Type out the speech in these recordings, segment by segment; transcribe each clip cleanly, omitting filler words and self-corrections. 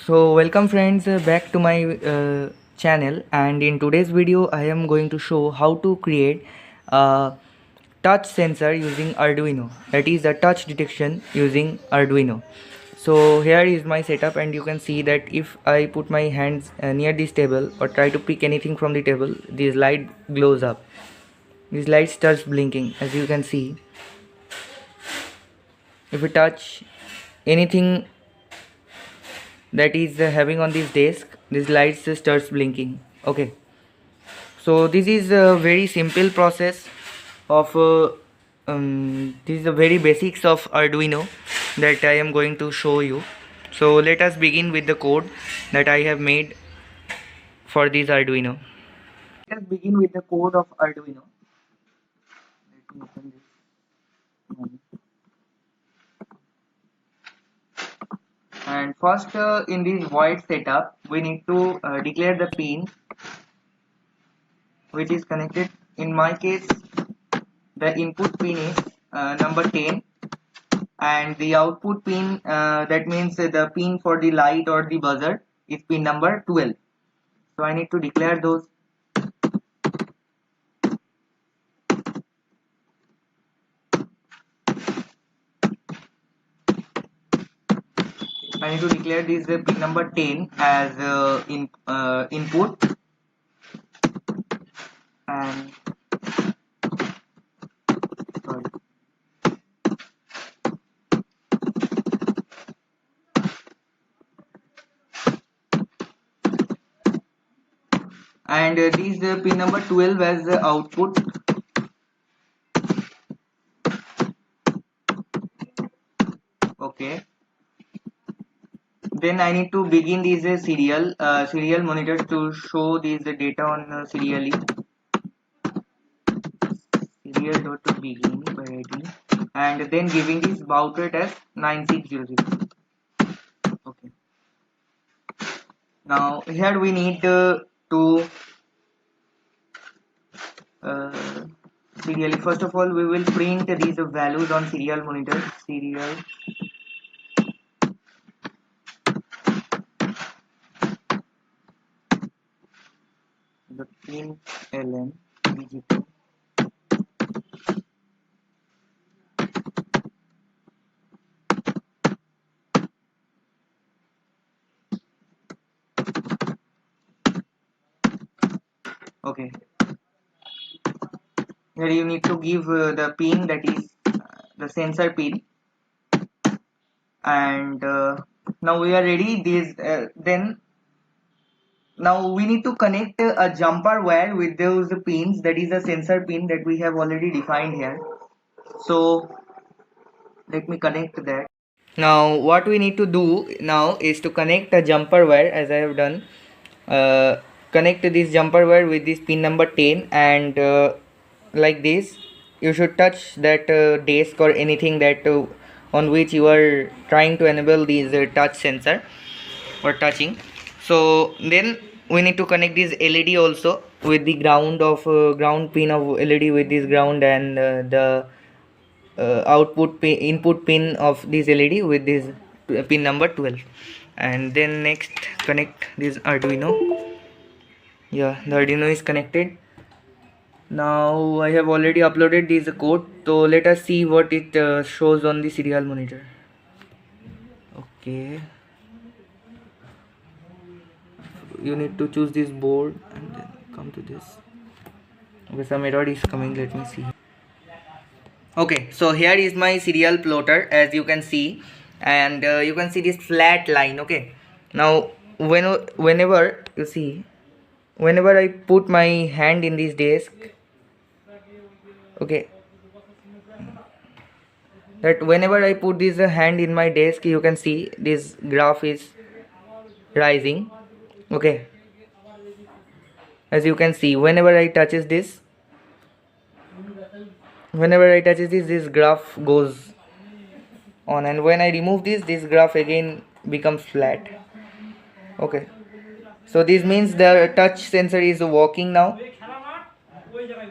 So welcome friends, back to my channel, and in today's video I am going to show how to create a touch sensor using Arduino, that is a touch detection using Arduino. So here is my setup, and you can see that if I put my hands near this table or try to pick anything from the table, this light glows up, this light starts blinking. As you can see, if we touch anything that is having on this desk, this lights starts blinking. Okay, so this is a very simple process of this is the very basics of Arduino that I am going to show you. So let us begin with the code that I have made for this Arduino. Let us begin with the code of Arduino. Let me open this one. And first, in this void setup, we need to declare the pin which is connected. In my case, the input pin is number 10, and the output pin, that means the pin for the light or the buzzer, is pin number 12. So I need to declare those. I need to declare this pin number 10 as input, and sorry, and this pin number 12 as the output. Okay, then I need to begin this serial monitor to show this data on serially. Serial dot to begin by writing, and then giving this baud rate as 9600. Okay, now here we need to serially. First of all, we will print these values on serial monitor. Serial the pin ln digital. Okay, here you need to give the pin, that is the sensor pin, and now we are ready. This then now we need to connect a jumper wire with those pins, that is a sensor pin that we have already defined here. So let me connect that. Now what we need to do now is to connect a jumper wire, as I have done. uh, Connect this jumper wire with this pin number 10, and like this you should touch that desk or anything that on which you are trying to enable this touch sensor or touching. So then we need to connect this LED also with the ground of ground pin of LED with this ground, and the output pin, input pin of this LED with this pin number 12. And then next connect this Arduino. Yeah, the Arduino is connected. Now I have already uploaded this code, so let us see what it shows on the serial monitor. Okay, you need to choose this board and then come to this. Okay, some error is coming, let me see. Okay, so here is my serial plotter, as you can see, and you can see this flat line. Okay, now whenever you see, whenever I put my hand in this desk, okay, that whenever I put this hand in my desk, you can see this graph is rising. Okay, as you can see, whenever I touches this, this graph goes on, and when I remove this graph again becomes flat. Okay, so this means the touch sensor is working now.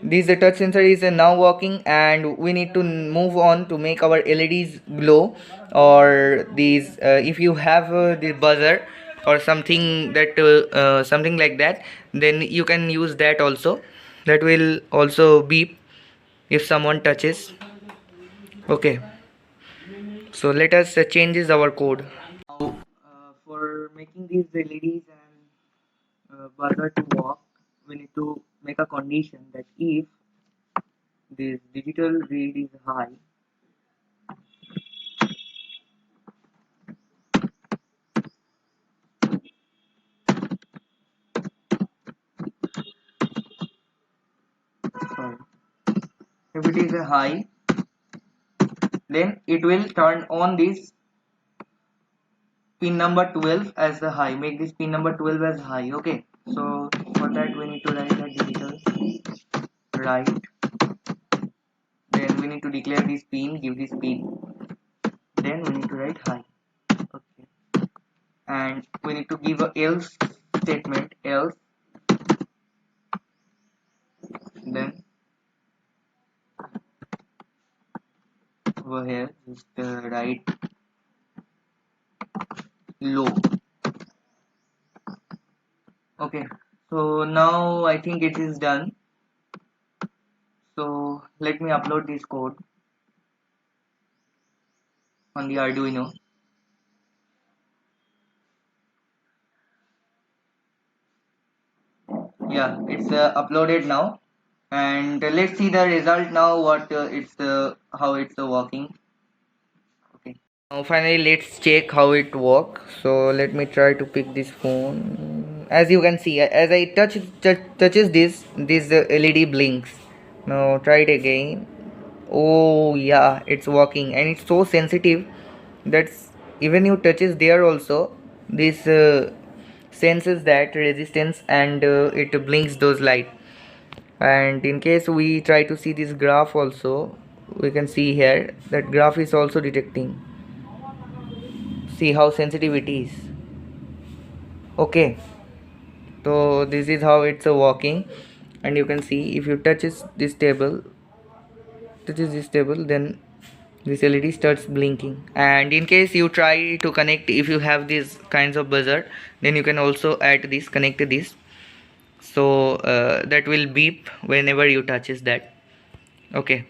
This touch sensor is now working, and we need to move on to make our LEDs glow, or these if you have the buzzer, or something that something like that, then you can use that also. That will also beep if someone touches. Okay, so let us changes our code. Now, for making these LEDs and buzzer to work, we need to make a condition that if this digital read is high, sorry, if it is a high, then it will turn on this pin number 12 as the high. Make this pin number 12 as high. Okay, so for that we need to write a digital write. Then we need to declare this pin, give this pin. Then we need to write high. Okay, and we need to give a else statement, else. Then over here just write low. Okay, so now I think it is done. So let me upload this code on the Arduino. Yeah, it's uploaded now, and let's see the result now. What it's how it's working. Okay. Now finally let's check how it works. So let me try to pick this phone. As you can see, as I touches this LED blinks. Now try it again. Oh yeah, it's working, and it's so sensitive that's even you touches there also this senses that resistance, and it blinks those light. And in case we try to see this graph also, we can see here that graph is also detecting. See how sensitive it is. Okay, so this is how it's working, and you can see if you touches this table, then this LED starts blinking. And in case you try to connect, if you have these kinds of buzzer, then you can also add this, connect this, so that will beep whenever you touches that. Okay,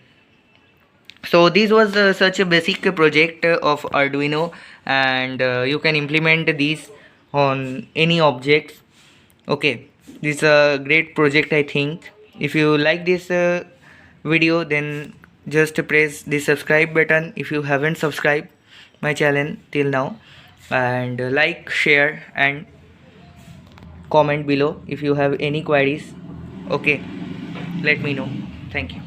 so this was such a basic project of Arduino, and you can implement these on any objects. Okay, this is a great project, I think. If you like this video, then just press the subscribe button if you haven't subscribed my channel till now, and like, share and comment below if you have any queries. Okay, let me know. Thank you.